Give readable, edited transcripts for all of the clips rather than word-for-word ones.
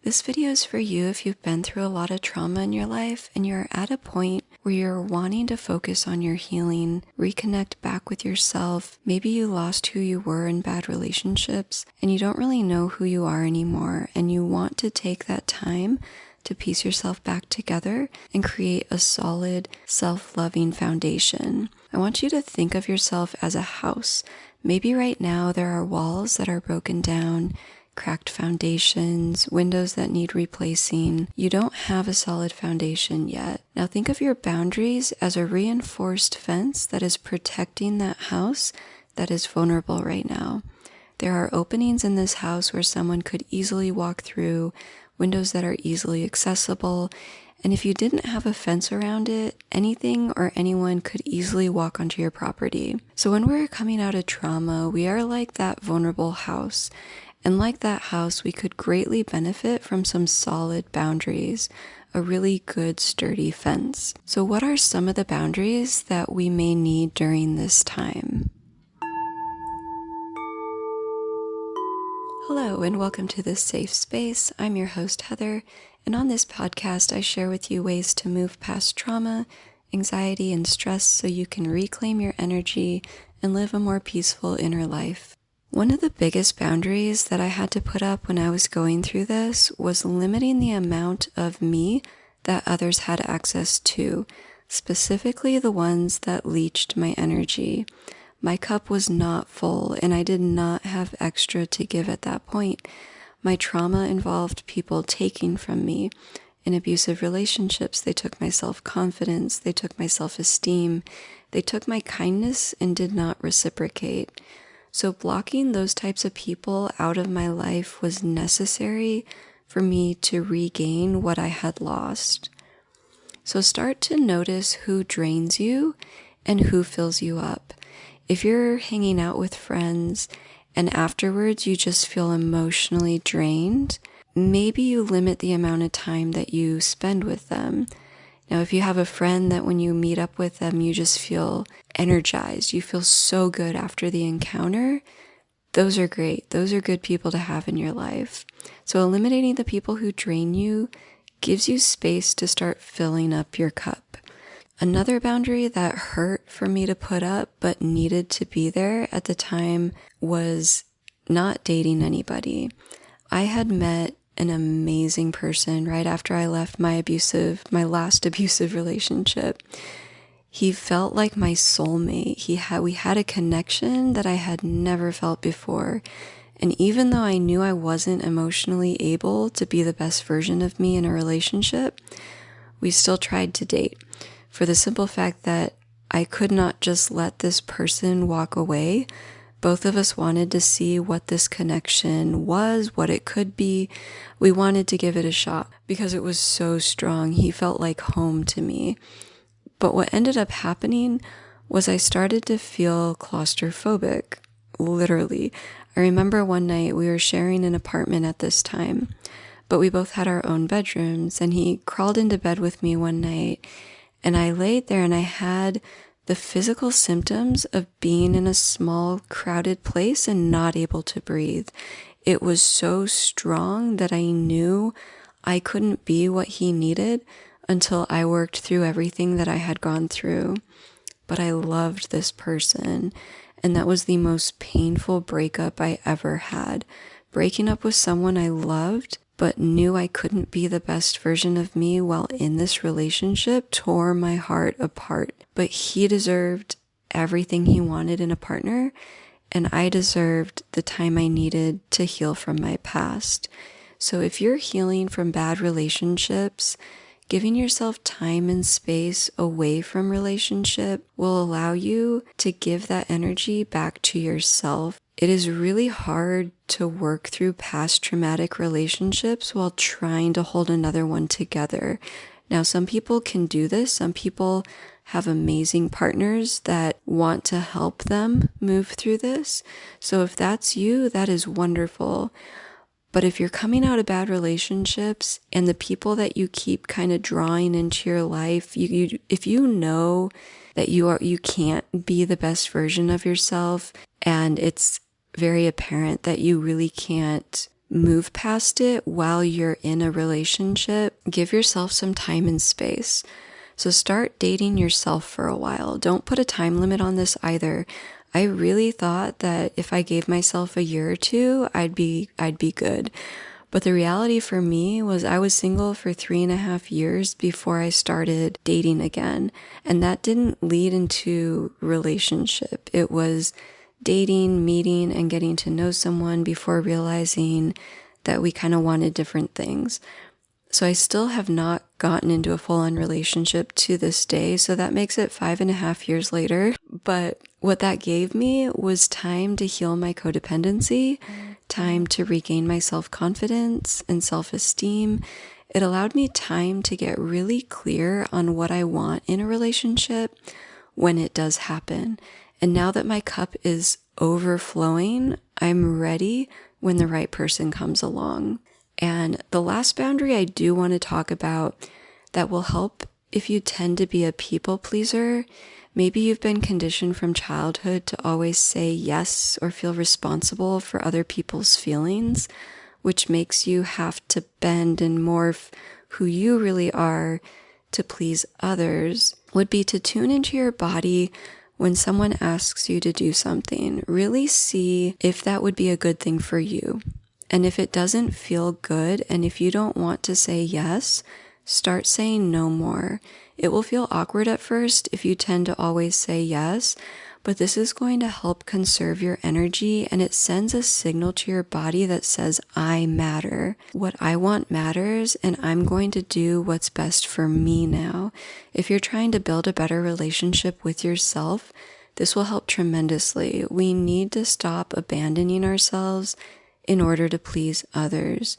This video is for you if you've been through a lot of trauma in your life and you're at a point where you're wanting to focus on your healing, reconnect back with yourself. Maybe you lost who you were in bad relationships and you don't really know who you are anymore, and you want to take that time to piece yourself back together and create a solid, self-loving foundation. I want you to think of yourself as a house. Maybe right now there are walls that are broken down, cracked foundations, windows that need replacing. You don't have a solid foundation yet. Now think of your boundaries as a reinforced fence that is protecting that house that is vulnerable right now. There are openings in this house where someone could easily walk through, windows that are easily accessible, and if you didn't have a fence around it, anything or anyone could easily walk onto your property. So when we're coming out of trauma, we are like that vulnerable house. And like that house, we could greatly benefit from some solid boundaries, a really good sturdy fence. So what are some of the boundaries that we may need during this time? Hello and welcome to this safe space. I'm your host, Heather, and on this podcast, I share with you ways to move past trauma, anxiety, and stress so you can reclaim your energy and live a more peaceful inner life. One of the biggest boundaries that I had to put up when I was going through this was limiting the amount of me that others had access to, specifically the ones that leached my energy. My cup was not full, and I did not have extra to give at that point. My trauma involved people taking from me. In abusive relationships, they took my self-confidence, they took my self-esteem, they took my kindness and did not reciprocate. So blocking those types of people out of my life was necessary for me to regain what I had lost. So start to notice who drains you and who fills you up. If you're hanging out with friends and afterwards you just feel emotionally drained, maybe you limit the amount of time that you spend with them. Now, if you have a friend that when you meet up with them, you just feel energized, you feel so good after the encounter, those are great. Those are good people to have in your life. So eliminating the people who drain you gives you space to start filling up your cup. Another boundary that hurt for me to put up but needed to be there at the time was not dating anybody. I had met an amazing person right after I left my last abusive relationship. He felt like my soulmate. We had a connection that I had never felt before. And even though I knew I wasn't emotionally able to be the best version of me in a relationship, we still tried to date for the simple fact that I could not just let this person walk away. Both of us wanted to see what this connection was, what it could be. We wanted to give it a shot because it was so strong. He felt like home to me. But what ended up happening was I started to feel claustrophobic, literally. I remember one night we were sharing an apartment at this time, but we both had our own bedrooms, and he crawled into bed with me one night, and I laid there and I had the physical symptoms of being in a small, crowded place and not able to breathe. It was so strong that I knew I couldn't be what he needed until I worked through everything that I had gone through. But I loved this person, and that was the most painful breakup I ever had. Breaking up with someone I loved but knew I couldn't be the best version of me while in this relationship tore my heart apart. But he deserved everything he wanted in a partner, and I deserved the time I needed to heal from my past. So if you're healing from bad relationships, giving yourself time and space away from relationship will allow you to give that energy back to yourself. It is really hard to work through past traumatic relationships while trying to hold another one together. Now, some people can do this. Some people have amazing partners that want to help them move through this. So if that's you, that is wonderful. But if you're coming out of bad relationships and the people that you keep kind of drawing into your life, if you know that you can't be the best version of yourself, and it's very apparent that you really can't move past it while you're in a relationship, give yourself some time and space. So start dating yourself for a while. Don't put a time limit on this either. I really thought that if I gave myself a year or two, I'd be good. But the reality for me was I was single for 3.5 years before I started dating again. And that didn't lead into relationship. It was dating, meeting, and getting to know someone before realizing that we kind of wanted different things. So I still have not gotten into a full-on relationship to this day. So that makes it 5.5 years later. But what that gave me was time to heal my codependency, time to regain my self-confidence and self-esteem. It allowed me time to get really clear on what I want in a relationship when it does happen. And now that my cup is overflowing, I'm ready when the right person comes along. And the last boundary I do want to talk about that will help if you tend to be a people pleaser. Maybe you've been conditioned from childhood to always say yes or feel responsible for other people's feelings, which makes you have to bend and morph who you really are to please others, would be to tune into your body when someone asks you to do something. Really see if that would be a good thing for you. And if it doesn't feel good, and if you don't want to say yes, start saying no more. It will feel awkward at first if you tend to always say yes, but this is going to help conserve your energy, and it sends a signal to your body that says, I matter. What I want matters, and I'm going to do what's best for me now. If you're trying to build a better relationship with yourself, this will help tremendously. We need to stop abandoning ourselves in order to please others.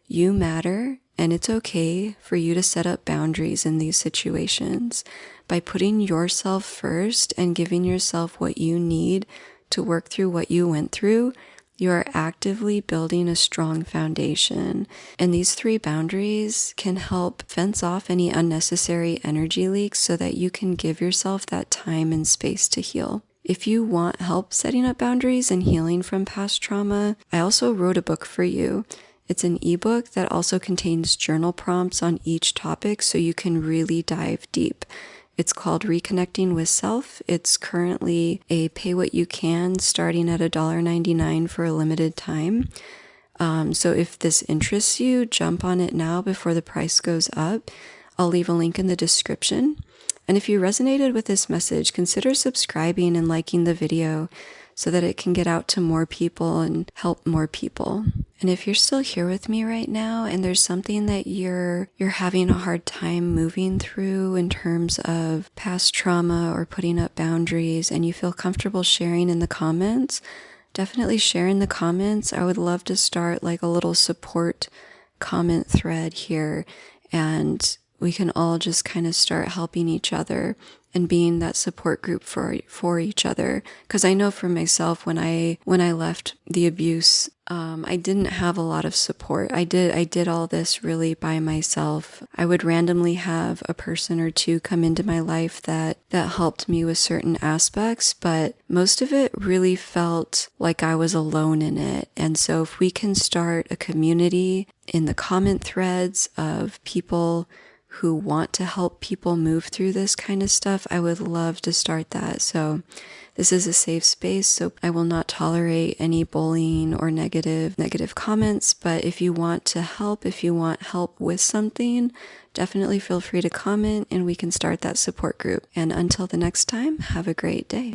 You matter, and it's okay for you to set up boundaries in these situations. By putting yourself first and giving yourself what you need to work through what you went through, you are actively building a strong foundation. And these 3 boundaries can help fence off any unnecessary energy leaks so that you can give yourself that time and space to heal. If you want help setting up boundaries and healing from past trauma, I also wrote a book for you. It's an ebook that also contains journal prompts on each topic so you can really dive deep. It's called Reconnecting with Self. It's currently a pay what you can, starting at $1.99 for a limited time. So if this interests you, jump on it now before the price goes up. I'll leave a link in the description. And if you resonated with this message, consider subscribing and liking the video so that it can get out to more people and help more people. And if you're still here with me right now and there's something that you're having a hard time moving through in terms of past trauma or putting up boundaries, and you feel comfortable sharing in the comments, definitely share in the comments. I would love to start like a little support comment thread here, and we can all just kind of start helping each other and being that support group for each other. Because I know for myself, when I left the abuse, I didn't have a lot of support. I did all this really by myself. I would randomly have a person or two come into my life that helped me with certain aspects, but most of it really felt like I was alone in it. And so if we can start a community in the comment threads of people who want to help people move through this kind of stuff, I would love to start that. So this is a safe space, so I will not tolerate any bullying or negative comments. But if you want to help, if you want help with something, definitely feel free to comment and we can start that support group. And until the next time, have a great day.